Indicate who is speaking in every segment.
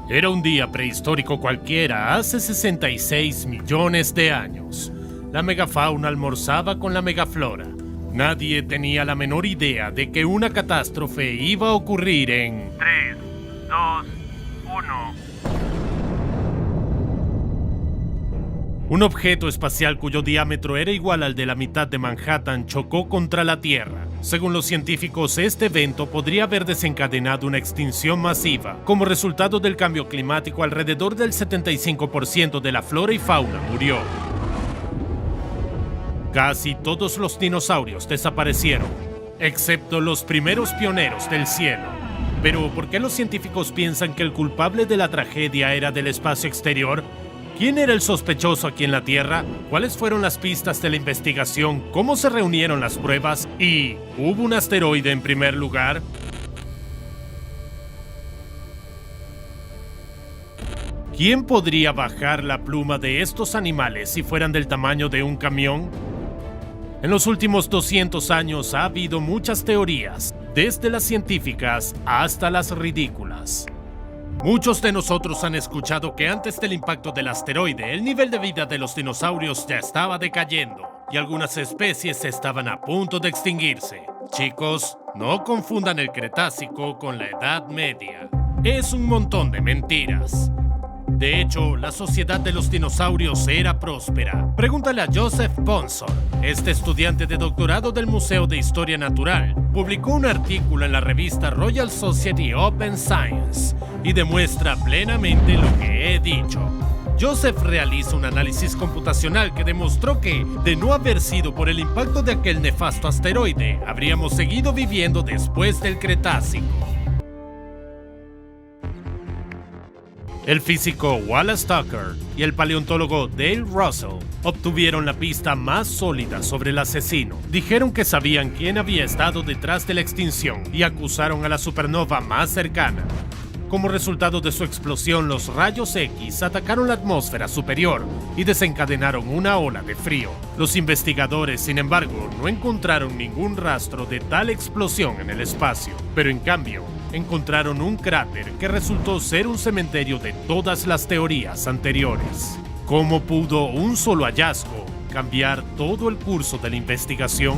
Speaker 1: Era un día prehistórico cualquiera hace 66 millones de años. La megafauna almorzaba con la megaflora. Nadie tenía la menor idea de que una catástrofe iba a ocurrir en
Speaker 2: 3, 2, 1.
Speaker 1: Un objeto espacial cuyo diámetro era igual al de la mitad de Manhattan chocó contra la Tierra. Según los científicos, este evento podría haber desencadenado una extinción masiva. Como resultado del cambio climático, alrededor del 75% de la flora y fauna murió. Casi todos los dinosaurios desaparecieron, excepto los primeros pioneros del cielo. Pero, ¿por qué los científicos piensan que el culpable de la tragedia era del espacio exterior? ¿Quién era el sospechoso aquí en la Tierra? ¿Cuáles fueron las pistas de la investigación? ¿Cómo se reunieron las pruebas? ¿Y hubo un asteroide en primer lugar? ¿Quién podría bajar la pluma de estos animales si fueran del tamaño de un camión? En los últimos 200 años ha habido muchas teorías, desde las científicas hasta las ridículas. Muchos de nosotros han escuchado que antes del impacto del asteroide, el nivel de vida de los dinosaurios ya estaba decayendo y algunas especies estaban a punto de extinguirse. Chicos, no confundan el Cretácico con la Edad Media. Es un montón de mentiras. De hecho, la sociedad de los dinosaurios era próspera. Pregúntale a Joseph Ponsor. Este estudiante de doctorado del Museo de Historia Natural publicó un artículo en la revista Royal Society Open Science y demuestra plenamente lo que he dicho. Joseph realiza un análisis computacional que demostró que, de no haber sido por el impacto de aquel nefasto asteroide, habríamos seguido viviendo después del Cretácico. El físico Wallace Tucker y el paleontólogo Dale Russell obtuvieron la pista más sólida sobre el asesino. Dijeron que sabían quién había estado detrás de la extinción y acusaron a la supernova más cercana. Como resultado de su explosión, los rayos X atacaron la atmósfera superior y desencadenaron una ola de frío. Los investigadores, sin embargo, no encontraron ningún rastro de tal explosión en el espacio, pero en cambio, encontraron un cráter que resultó ser un cementerio de todas las teorías anteriores. ¿Cómo pudo un solo hallazgo cambiar todo el curso de la investigación?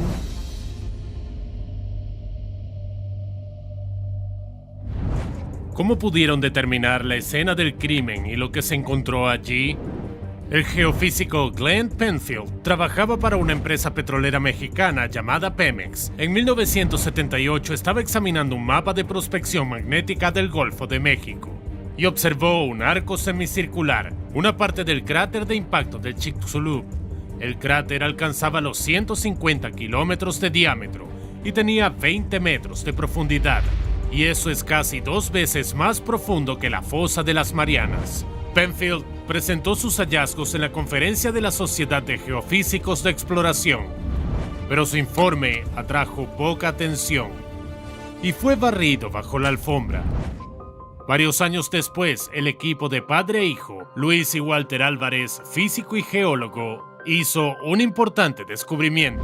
Speaker 1: ¿Cómo pudieron determinar la escena del crimen y lo que se encontró allí? El geofísico Glenn Penfield trabajaba para una empresa petrolera mexicana llamada Pemex. En 1978 estaba examinando un mapa de prospección magnética del Golfo de México y observó un arco semicircular, una parte del cráter de impacto del Chicxulub. El cráter alcanzaba los 150 kilómetros de diámetro y tenía 20 metros de profundidad, y eso es casi 2 veces más profundo que la fosa de las Marianas. Penfield presentó sus hallazgos en la conferencia de la Sociedad de Geofísicos de Exploración, pero su informe atrajo poca atención y fue barrido bajo la alfombra. Varios años después, el equipo de padre e hijo, Luis y Walter Álvarez, físico y geólogo, hizo un importante descubrimiento.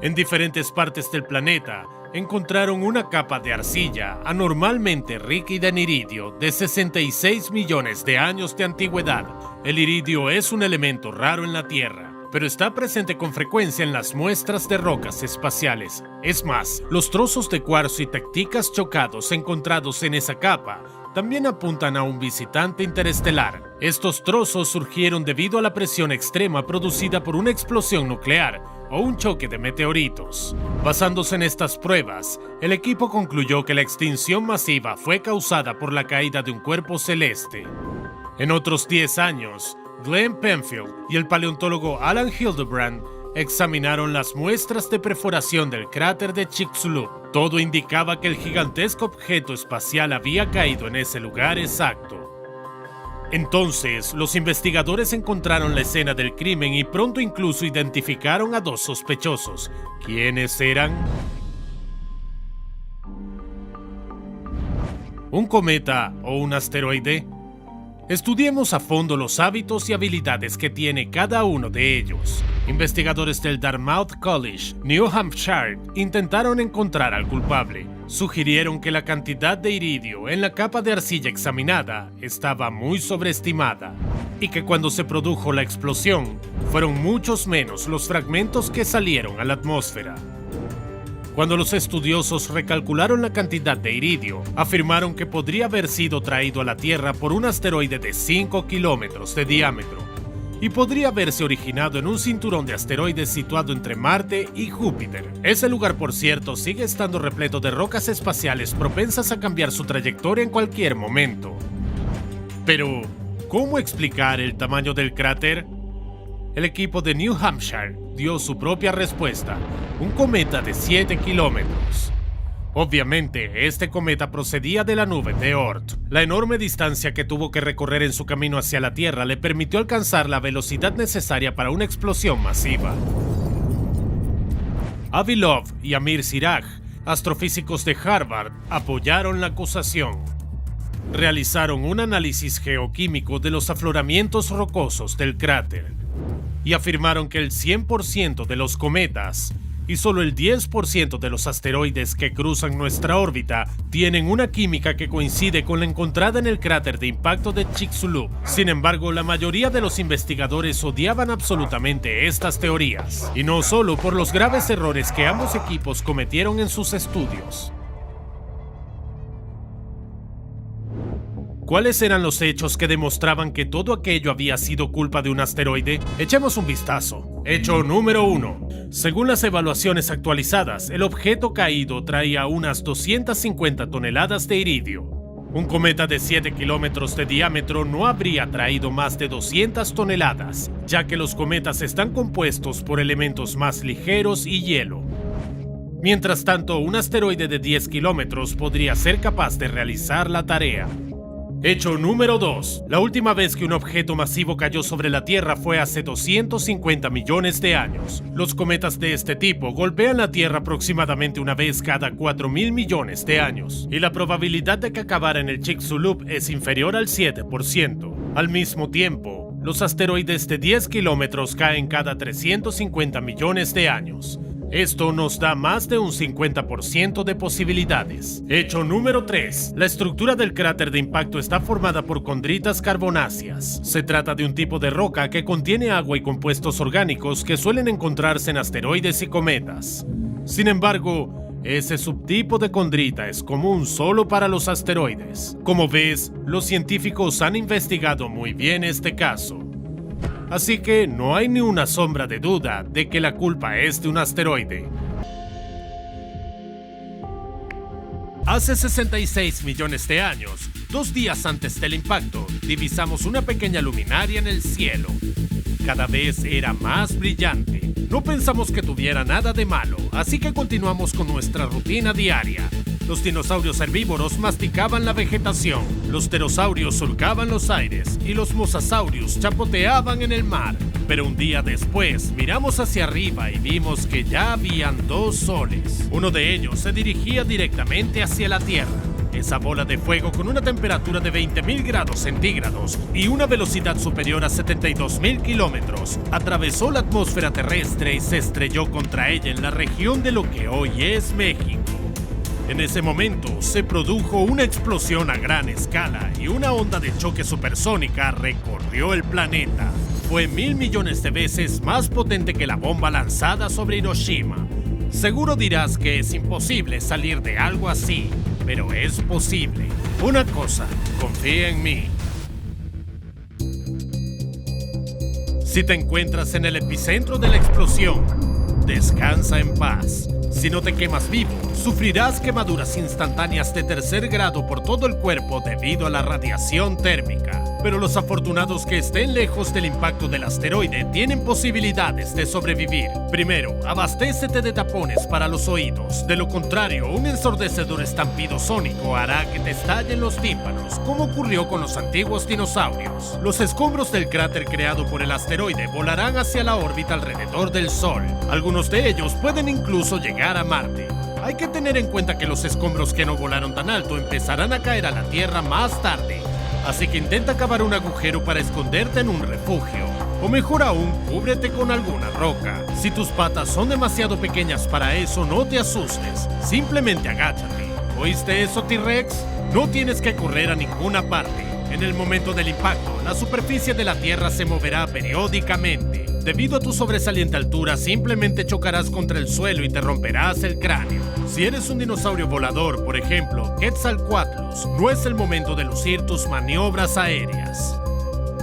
Speaker 1: En diferentes partes del planeta, encontraron una capa de arcilla anormalmente rica en iridio de 66 millones de años de antigüedad. El iridio es un elemento raro en la Tierra, pero está presente con frecuencia en las muestras de rocas espaciales. Es más, los trozos de cuarzo y tecticas chocados encontrados en esa capa también apuntan a un visitante interestelar. Estos trozos surgieron debido a la presión extrema producida por una explosión nuclear o un choque de meteoritos. Basándose en estas pruebas, el equipo concluyó que la extinción masiva fue causada por la caída de un cuerpo celeste. En otros 10 años, Glenn Penfield y el paleontólogo Alan Hildebrand examinaron las muestras de perforación del cráter de Chicxulub. Todo indicaba que el gigantesco objeto espacial había caído en ese lugar exacto. Entonces, los investigadores encontraron la escena del crimen y pronto incluso identificaron a 2 sospechosos. ¿Quiénes eran? ¿Un cometa o un asteroide? Estudiemos a fondo los hábitos y habilidades que tiene cada uno de ellos. Investigadores del Dartmouth College, New Hampshire, intentaron encontrar al culpable. sugirieron que la cantidad de iridio en la capa de arcilla examinada estaba muy sobreestimada y que cuando se produjo la explosión fueron muchos menos los fragmentos que salieron a la atmósfera. Cuando los estudiosos recalcularon la cantidad de iridio, afirmaron que podría haber sido traído a la Tierra por un asteroide de 5 kilómetros de diámetro y podría haberse originado en un cinturón de asteroides situado entre Marte y Júpiter. Ese lugar, por cierto, sigue estando repleto de rocas espaciales propensas a cambiar su trayectoria en cualquier momento. Pero, ¿cómo explicar el tamaño del cráter? El equipo de New Hampshire dio su propia respuesta: un cometa de 7 kilómetros. Obviamente, este cometa procedía de la nube de Oort. La enorme distancia que tuvo que recorrer en su camino hacia la Tierra le permitió alcanzar la velocidad necesaria para una explosión masiva. Avi Love y Amir Siraj, astrofísicos de Harvard, apoyaron la acusación. Realizaron un análisis geoquímico de los afloramientos rocosos del cráter y afirmaron que el 100% de los cometas y solo el 10% de los asteroides que cruzan nuestra órbita tienen una química que coincide con la encontrada en el cráter de impacto de Chicxulub. Sin embargo, la mayoría de los investigadores odiaban absolutamente estas teorías, y no solo por los graves errores que ambos equipos cometieron en sus estudios. ¿Cuáles eran los hechos que demostraban que todo aquello había sido culpa de un asteroide? Echemos un vistazo. Hecho número 1. Según las evaluaciones actualizadas, el objeto caído traía unas 250 toneladas de iridio. Un cometa de 7 kilómetros de diámetro no habría traído más de 200 toneladas, ya que los cometas están compuestos por elementos más ligeros y hielo. Mientras tanto, un asteroide de 10 kilómetros podría ser capaz de realizar la tarea. Hecho número 2. La última vez que un objeto masivo cayó sobre la Tierra fue hace 250 millones de años. Los cometas de este tipo golpean la Tierra aproximadamente una vez cada 4.000 millones de años, y la probabilidad de que acabara en el Chicxulub es inferior al 7%. Al mismo tiempo, los asteroides de 10 kilómetros caen cada 350 millones de años. Esto nos da más de un 50% de posibilidades. Hecho número 3. La estructura del cráter de impacto está formada por condritas carbonáceas. Se trata de un tipo de roca que contiene agua y compuestos orgánicos que suelen encontrarse en asteroides y cometas. Sin embargo, ese subtipo de condrita es común solo para los asteroides. Como ves, los científicos han investigado muy bien este caso. Así que no hay ni una sombra de duda de que la culpa es de un asteroide. Hace 66 millones de años, 2 días antes del impacto, divisamos una pequeña luminaria en el cielo. Cada vez era más brillante. No pensamos que tuviera nada de malo, así que continuamos con nuestra rutina diaria. Los dinosaurios herbívoros masticaban la vegetación, los pterosaurios surcaban los aires y los mosasaurios chapoteaban en el mar. Pero un día después miramos hacia arriba y vimos que ya habían 2 soles. Uno de ellos se dirigía directamente hacia la Tierra. Esa bola de fuego, con una temperatura de 20.000 grados centígrados y una velocidad superior a 72.000 kilómetros, atravesó la atmósfera terrestre y se estrelló contra ella en la región de lo que hoy es México. En ese momento se produjo una explosión a gran escala y una onda de choque supersónica recorrió el planeta. Fue 1.000 millones de veces más potente que la bomba lanzada sobre Hiroshima. Seguro dirás que es imposible salir de algo así, pero es posible. Una cosa, confía en mí. Si te encuentras en el epicentro de la explosión, descansa en paz. Si no te quemas vivo, sufrirás quemaduras instantáneas de 3er grado por todo el cuerpo debido a la radiación térmica. Pero los afortunados que estén lejos del impacto del asteroide tienen posibilidades de sobrevivir. Primero, abastécete de tapones para los oídos. De lo contrario, un ensordecedor estampido sónico hará que te estallen los tímpanos, como ocurrió con los antiguos dinosaurios. Los escombros del cráter creado por el asteroide volarán hacia la órbita alrededor del Sol. Algunos de ellos pueden incluso llegar a Marte. Hay que tener en cuenta que los escombros que no volaron tan alto empezarán a caer a la Tierra más tarde. Así que intenta cavar un agujero para esconderte en un refugio. O mejor aún, cúbrete con alguna roca. Si tus patas son demasiado pequeñas para eso, no te asustes. Simplemente agáchate. ¿Oíste eso, T-Rex? No tienes que correr a ninguna parte. En el momento del impacto, la superficie de la Tierra se moverá periódicamente. Debido a tu sobresaliente altura, simplemente chocarás contra el suelo y te romperás el cráneo. Si eres un dinosaurio volador, por ejemplo, Quetzalcoatlus, no es el momento de lucir tus maniobras aéreas.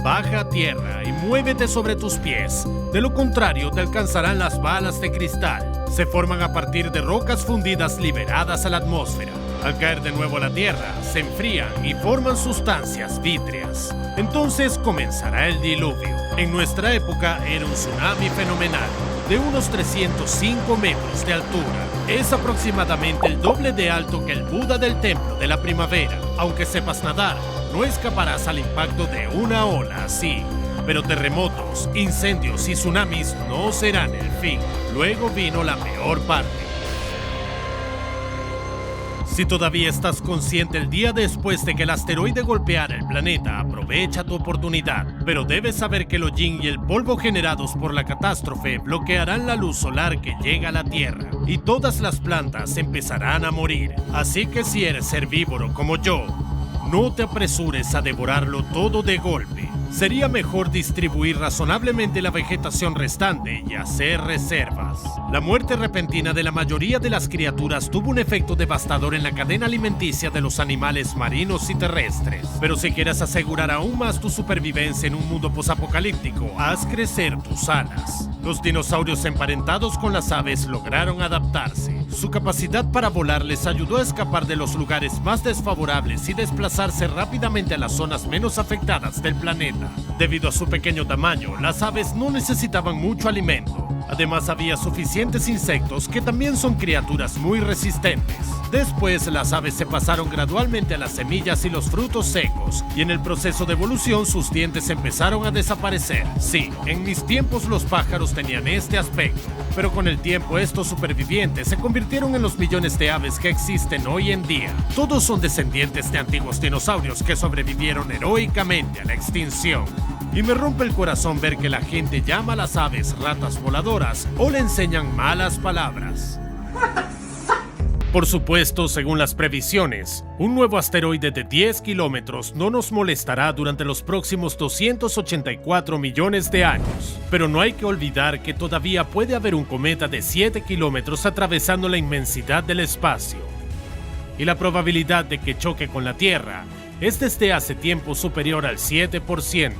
Speaker 1: Baja a tierra y muévete sobre tus pies. De lo contrario, te alcanzarán las balas de cristal. Se forman a partir de rocas fundidas liberadas a la atmósfera. Al caer de nuevo a la tierra, se enfrían y forman sustancias vítreas. Entonces comenzará el diluvio. En nuestra época era un tsunami fenomenal, de unos 305 metros de altura. Es aproximadamente el doble de alto que el Buda del Templo de la Primavera. Aunque sepas nadar, no escaparás al impacto de una ola así. Pero terremotos, incendios y tsunamis no serán el fin. Luego vino la peor parte. Si todavía estás consciente el día después de que el asteroide golpeara el planeta, aprovecha tu oportunidad. Pero debes saber que el hollín y el polvo generados por la catástrofe bloquearán la luz solar que llega a la Tierra, y todas las plantas empezarán a morir. Así que si eres herbívoro como yo, no te apresures a devorarlo todo de golpe. Sería mejor distribuir razonablemente la vegetación restante y hacer reservas. La muerte repentina de la mayoría de las criaturas tuvo un efecto devastador en la cadena alimenticia de los animales marinos y terrestres. Pero si quieres asegurar aún más tu supervivencia en un mundo posapocalíptico, haz crecer tus alas. Los dinosaurios emparentados con las aves lograron adaptarse. Su capacidad para volar les ayudó a escapar de los lugares más desfavorables y desplazarse rápidamente a las zonas menos afectadas del planeta. Debido a su pequeño tamaño, las aves no necesitaban mucho alimento. Además, había suficientes insectos que también son criaturas muy resistentes. Después, las aves se pasaron gradualmente a las semillas y los frutos secos, y en el proceso de evolución sus dientes empezaron a desaparecer. Sí, en mis tiempos los pájaros tenían este aspecto, pero con el tiempo estos supervivientes se convirtieron en los millones de aves que existen hoy en día. Todos son descendientes de antiguos dinosaurios que sobrevivieron heroicamente a la extinción. Y me rompe el corazón ver que la gente llama a las aves ratas voladoras o le enseñan malas palabras. Por supuesto, según las previsiones, un nuevo asteroide de 10 kilómetros no nos molestará durante los próximos 284 millones de años. Pero no hay que olvidar que todavía puede haber un cometa de 7 kilómetros atravesando la inmensidad del espacio. Y la probabilidad de que choque con la Tierra es desde hace tiempo superior al 7%.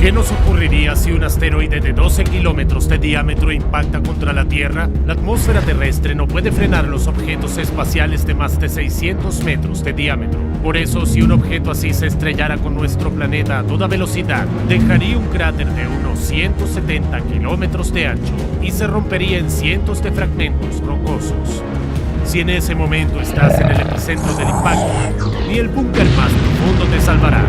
Speaker 1: ¿Qué nos ocurriría si un asteroide de 12 kilómetros de diámetro impacta contra la Tierra? La atmósfera terrestre no puede frenar los objetos espaciales de más de 600 metros de diámetro. Por eso, si un objeto así se estrellara con nuestro planeta a toda velocidad, dejaría un cráter de unos 170 kilómetros de ancho y se rompería en cientos de fragmentos rocosos. Si en ese momento estás en el epicentro del impacto, ni el búnker más profundo te salvará.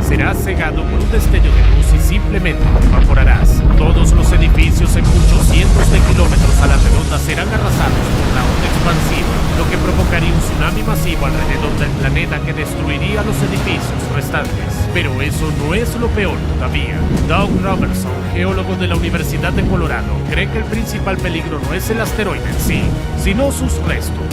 Speaker 1: Serás cegado por un destello de luz y simplemente te evaporarás. Todos los edificios en muchos cientos de kilómetros a la redonda serán arrasados por la onda expansiva, lo que provocaría un tsunami masivo alrededor del planeta que destruiría los edificios restantes. Pero eso no es lo peor todavía. Doug Robertson, geólogo de la Universidad de Colorado, cree que el principal peligro no es el asteroide en sí, sino sus restos.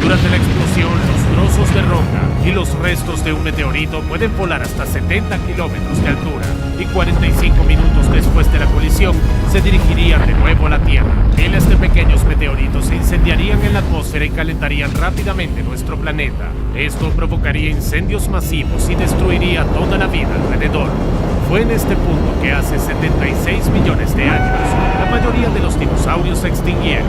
Speaker 1: Durante la explosión, los trozos de roca y los restos de un meteorito pueden volar hasta 70 kilómetros de altura y 45 minutos después de la colisión se dirigirían de nuevo a la Tierra. Miles de pequeños meteoritos se incendiarían en la atmósfera y calentarían rápidamente nuestro planeta. Esto provocaría incendios masivos y destruiría toda la vida alrededor. Fue en este punto que hace 76 millones de años la mayoría de los dinosaurios se extinguieron.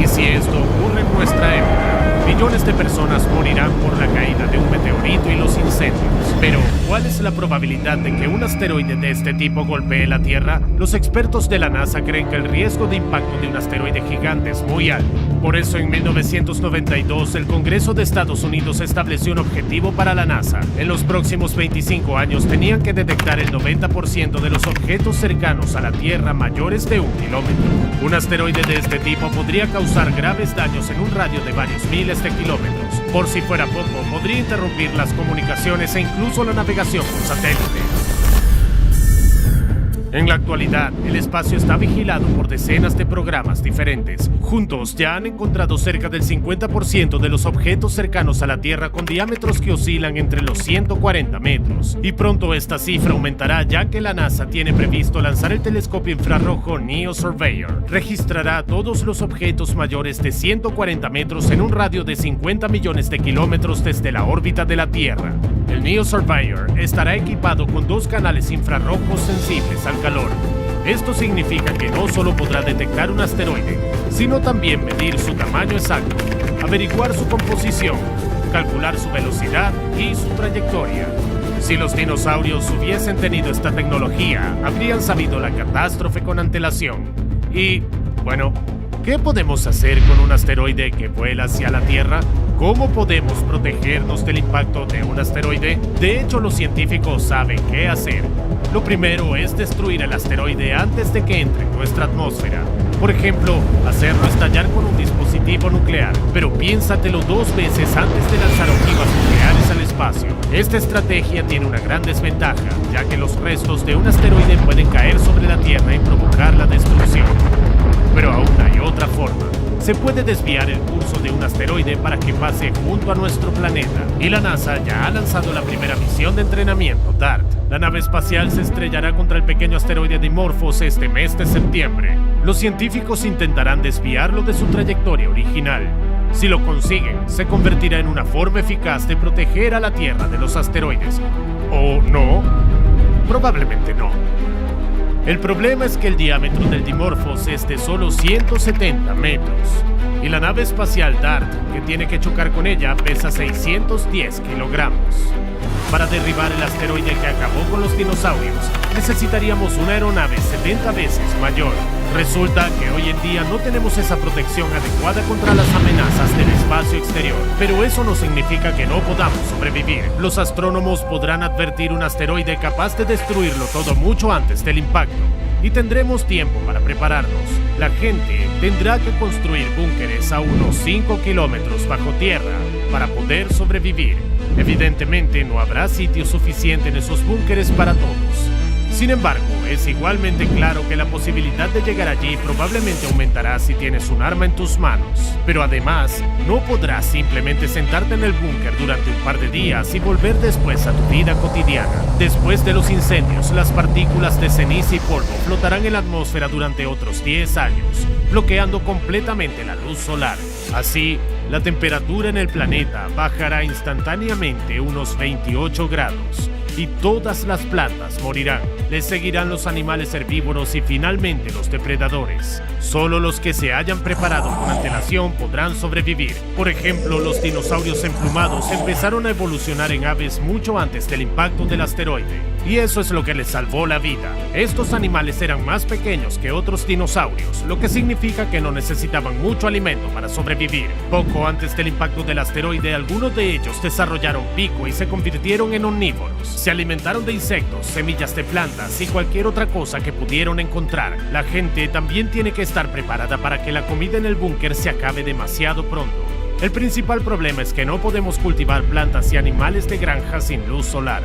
Speaker 1: Y si esto ocurre en nuestra época, millones de personas morirán por la caída de un meteorito y los incendios. Pero, ¿cuál es la probabilidad de que un asteroide de este tipo golpee la Tierra? Los expertos de la NASA creen que el riesgo de impacto de un asteroide gigante es muy alto. Por eso, en 1992, el Congreso de Estados Unidos estableció un objetivo para la NASA. En los próximos 25 años tenían que detectar el 90% de los objetos cercanos a la Tierra mayores de 1 kilómetro. Un asteroide de este tipo podría causar graves daños en un radio de varios miles de kilómetros. Por si fuera poco, podría interrumpir las comunicaciones e incluso la navegación por satélite. En la actualidad, el espacio está vigilado por decenas de programas diferentes. Juntos ya han encontrado cerca del 50% de los objetos cercanos a la Tierra con diámetros que oscilan entre los 140 metros. Y pronto esta cifra aumentará ya que la NASA tiene previsto lanzar el telescopio infrarrojo NEO Surveyor. Registrará todos los objetos mayores de 140 metros en un radio de 50 millones de kilómetros desde la órbita de la Tierra. El NEO Surveyor estará equipado con 2 canales infrarrojos sensibles al calor. Esto significa que no solo podrá detectar un asteroide, sino también medir su tamaño exacto, averiguar su composición, calcular su velocidad y su trayectoria. Si los dinosaurios hubiesen tenido esta tecnología, habrían sabido la catástrofe con antelación. Y, bueno, ¿qué podemos hacer con un asteroide que vuela hacia la Tierra? ¿Cómo podemos protegernos del impacto de un asteroide? De hecho, los científicos saben qué hacer. Lo primero es destruir el asteroide antes de que entre en nuestra atmósfera. Por ejemplo, hacerlo estallar con un dispositivo nuclear. Pero piénsatelo 2 veces antes de lanzar ojivas nucleares al espacio. Esta estrategia tiene una gran desventaja, ya que los restos de un asteroide pueden caer sobre la Tierra y provocar la destrucción. Pero aún hay otra forma. Se puede desviar el curso de un asteroide para que pase junto a nuestro planeta. Y la NASA ya ha lanzado la primera misión de entrenamiento, DART. La nave espacial se estrellará contra el pequeño asteroide Dimorphos este mes de septiembre. Los científicos intentarán desviarlo de su trayectoria original. Si lo consiguen, se convertirá en una forma eficaz de proteger a la Tierra de los asteroides. ¿O no? Probablemente no. El problema es que el diámetro del Dimorphos es de solo 170 metros y la nave espacial DART, que tiene que chocar con ella, pesa 610 kilogramos. Para derribar el asteroide que acabó con los dinosaurios, necesitaríamos una aeronave 70 veces mayor. Resulta que hoy en día no tenemos esa protección adecuada contra las amenazas del espacio exterior, pero eso no significa que no podamos sobrevivir. Los astrónomos podrán advertir un asteroide capaz de destruirlo todo mucho antes del impacto, y tendremos tiempo para prepararnos. La gente tendrá que construir búnkeres a unos 5 kilómetros bajo tierra para poder sobrevivir. Evidentemente no habrá sitio suficiente en esos búnkeres para todos. Sin embargo, es igualmente claro que la posibilidad de llegar allí probablemente aumentará si tienes un arma en tus manos. Pero además, no podrás simplemente sentarte en el búnker durante un par de días y volver después a tu vida cotidiana. Después de los incendios, las partículas de ceniza y polvo flotarán en la atmósfera durante otros 10 años, bloqueando completamente la luz solar. Así, la temperatura en el planeta bajará instantáneamente unos 28 grados. Y todas las plantas morirán. Les seguirán los animales herbívoros y finalmente los depredadores. Solo los que se hayan preparado con antelación podrán sobrevivir. Por ejemplo, los dinosaurios emplumados empezaron a evolucionar en aves mucho antes del impacto del asteroide. Y eso es lo que les salvó la vida. Estos animales eran más pequeños que otros dinosaurios, lo que significa que no necesitaban mucho alimento para sobrevivir. Poco antes del impacto del asteroide, algunos de ellos desarrollaron pico y se convirtieron en omnívoros. Se alimentaron de insectos, semillas de plantas y cualquier otra cosa que pudieron encontrar. La gente también tiene que estar preparada para que la comida en el búnker se acabe demasiado pronto. El principal problema es que no podemos cultivar plantas y animales de granja sin luz solar.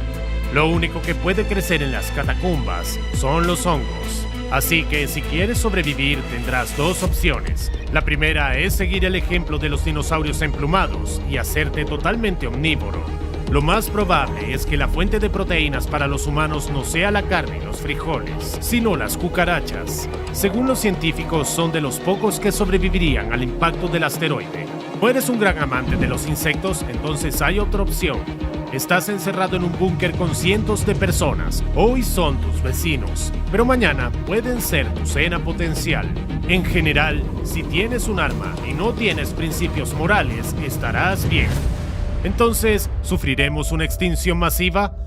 Speaker 1: Lo único que puede crecer en las catacumbas son los hongos. Así que si quieres sobrevivir tendrás 2 opciones. La primera es seguir el ejemplo de los dinosaurios emplumados y hacerte totalmente omnívoro. Lo más probable es que la fuente de proteínas para los humanos no sea la carne y los frijoles, sino las cucarachas. Según los científicos, son de los pocos que sobrevivirían al impacto del asteroide. ¿O eres un gran amante de los insectos? Entonces hay otra opción. Estás encerrado en un búnker con cientos de personas. Hoy son tus vecinos, pero mañana pueden ser tu cena potencial. En general, si tienes un arma y no tienes principios morales, estarás bien. Entonces, ¿sufriremos una extinción masiva?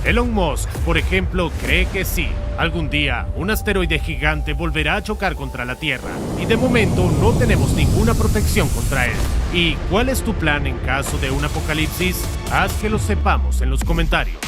Speaker 1: Elon Musk, por ejemplo, cree que sí. Algún día, un asteroide gigante volverá a chocar contra la Tierra, y de momento no tenemos ninguna protección contra él. ¿Y cuál es tu plan en caso de un apocalipsis? Haz que lo sepamos en los comentarios.